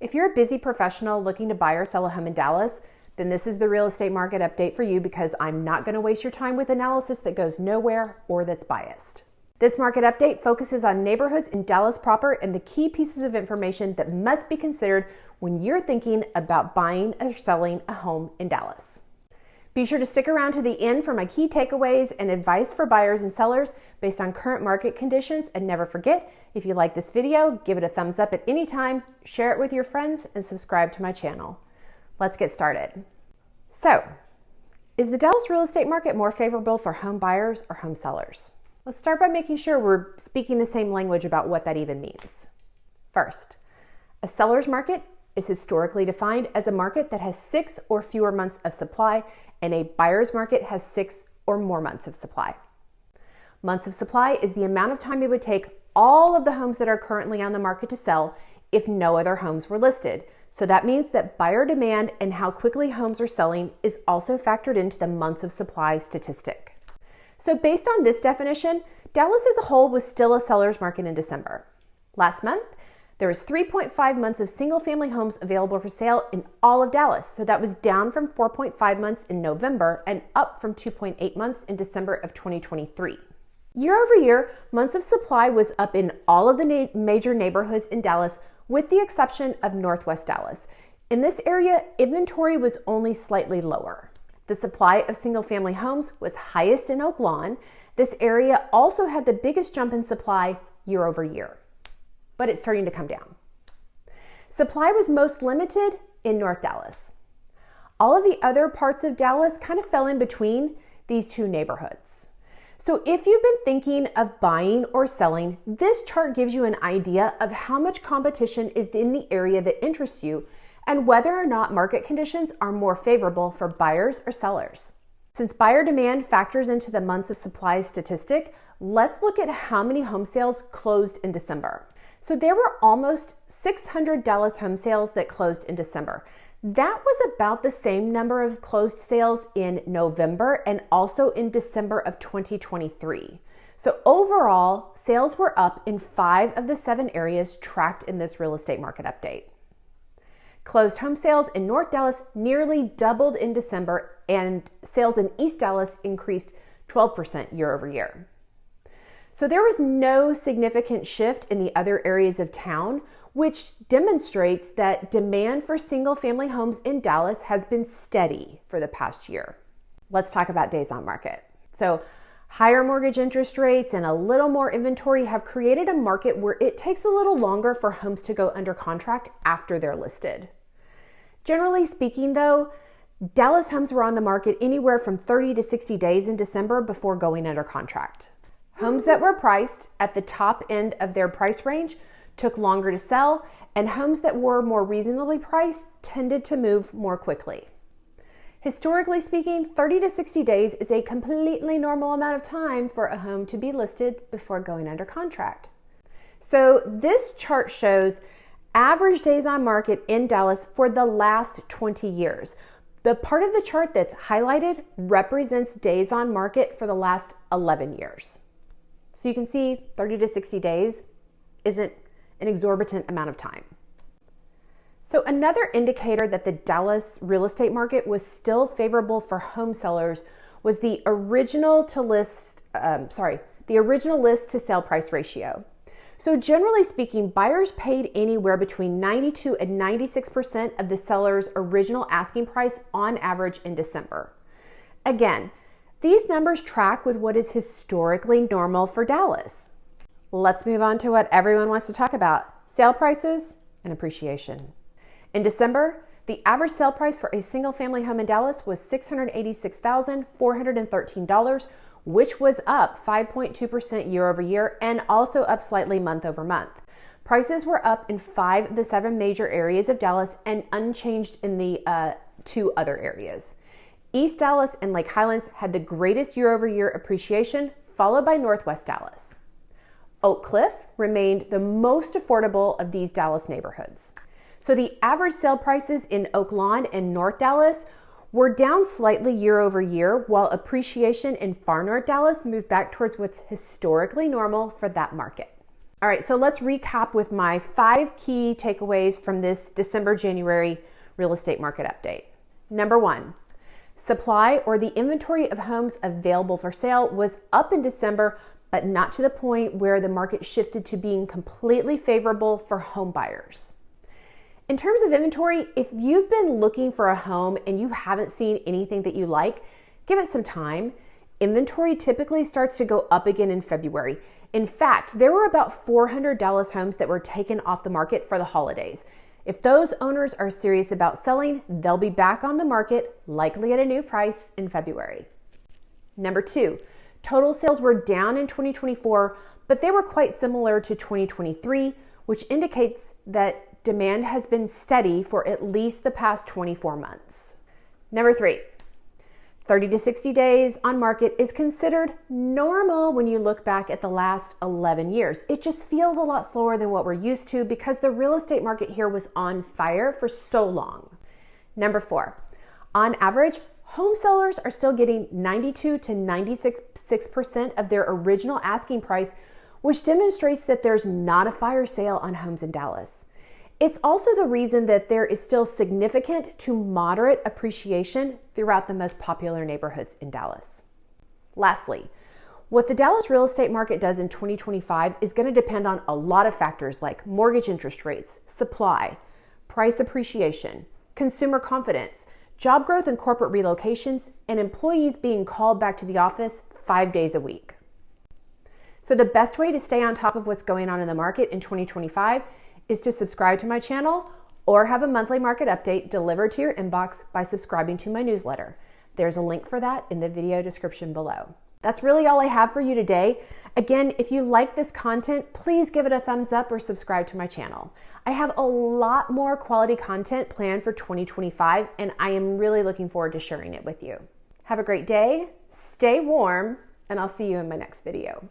If you're a busy professional looking to buy or sell a home in Dallas, then this is the real estate market update for you because I'm not going to waste your time with analysis that goes nowhere or that's biased. This market update focuses on neighborhoods in Dallas proper and the key pieces of information that must be considered when you're thinking about buying or selling a home in Dallas. Be sure to stick around to the end for my key takeaways and advice for buyers and sellers based on current market conditions. And never forget, if you like this video, give it a thumbs up at any time, share it with your friends, and subscribe to my channel. Let's get started. So, is the Dallas real estate market more favorable for home buyers or home sellers? Let's start by making sure we're speaking the same language about what that even means. First, a seller's market is historically defined as a market that has 6 or fewer months of supply, and a buyer's market has 6 or more months of supply. Months of supply is the amount of time it would take all of the homes that are currently on the market to sell if no other homes were listed. So that means that buyer demand and how quickly homes are selling is also factored into the months of supply statistic. So based on this definition, Dallas as a whole was still a seller's market in December. Last month, there was 3.5 months of single-family homes available for sale in all of Dallas. So that was down from 4.5 months in November and up from 2.8 months in December of 2023. Year over year, months of supply was up in all of the major neighborhoods in Dallas, with the exception of Northwest Dallas. In this area, inventory was only slightly lower. The supply of single-family homes was highest in Oak Lawn. This area also had the biggest jump in supply year over year, but it's starting to come down. Supply was most limited in North Dallas. All of the other parts of Dallas kind of fell in between these two neighborhoods. So if you've been thinking of buying or selling, this chart gives you an idea of how much competition is in the area that interests you and whether or not market conditions are more favorable for buyers or sellers. Since buyer demand factors into the months of supply statistic, let's look at how many home sales closed in December. So there were almost 600 Dallas home sales that closed in December. That was about the same number of closed sales in November and also in December of 2023. So overall, sales were up in 5 of the 7 areas tracked in this real estate market update. Closed home sales in North Dallas nearly doubled in December, and sales in East Dallas increased 12% year over year. So there was no significant shift in the other areas of town, which demonstrates that demand for single-family homes in Dallas has been steady for the past year. Let's talk about days on market. So higher mortgage interest rates and a little more inventory have created a market where it takes a little longer for homes to go under contract after they're listed. Generally speaking, though, Dallas homes were on the market anywhere from 30 to 60 days in December before going under contract. Homes that were priced at the top end of their price range took longer to sell, and homes that were more reasonably priced tended to move more quickly. Historically speaking, 30 to 60 days is a completely normal amount of time for a home to be listed before going under contract. So this chart shows average days on market in Dallas for the last 20 years. The part of the chart that's highlighted represents days on market for the last 11 years. So you can see 30 to 60 days isn't an exorbitant amount of time. So another indicator that the Dallas real estate market was still favorable for home sellers was the original list to sale price ratio. So generally speaking, buyers paid anywhere between 92 and 96% of the seller's original asking price on average in December. Again, these numbers track with what is historically normal for Dallas. Let's move on to what everyone wants to talk about: sale prices and appreciation. In December, the average sale price for a single-family home in Dallas was $686,413, which was up 5.2% year over year and also up slightly month over month. Prices were up in 5 of the 7 major areas of Dallas and unchanged in the 2 other areas. East Dallas and Lake Highlands had the greatest year over year appreciation, followed by Northwest Dallas. Oak Cliff remained the most affordable of these Dallas neighborhoods. So the average sale prices in Oak Lawn and North Dallas were down slightly year over year, while appreciation in far North Dallas moved back towards what's historically normal for that market. All right, so let's recap with my 5 key takeaways from this December-January real estate market update. Number 1, supply or the inventory of homes available for sale was up in December, but not to the point where the market shifted to being completely favorable for home buyers. In terms of inventory, if you've been looking for a home and you haven't seen anything that you like, give it some time. Inventory typically starts to go up again in February. In fact, there were about 400 Dallas homes that were taken off the market for the holidays. If those owners are serious about selling, they'll be back on the market, likely at a new price in February. Number 2, total sales were down in 2024, but they were quite similar to 2023, which indicates that demand has been steady for at least the past 24 months. Number 3, 30 to 60 days on market is considered normal when you look back at the last 11 years. It just feels a lot slower than what we're used to because the real estate market here was on fire for so long. Number 4, on average, home sellers are still getting 92 to 96% of their original asking price, which demonstrates that there's not a fire sale on homes in Dallas. It's also the reason that there is still significant to moderate appreciation throughout the most popular neighborhoods in Dallas. Lastly, what the Dallas real estate market does in 2025 is going to depend on a lot of factors like mortgage interest rates, supply, price appreciation, consumer confidence, job growth and corporate relocations, and employees being called back to the office 5 days a week. So the best way to stay on top of what's going on in the market in 2025 is to subscribe to my channel or have a monthly market update delivered to your inbox by subscribing to my newsletter. There's a link for that in the video description below. That's really all I have for you today. Again, if you like this content, please give it a thumbs up or subscribe to my channel. I have a lot more quality content planned for 2025, and I am really looking forward to sharing it with you. Have a great day, stay warm, and I'll see you in my next video.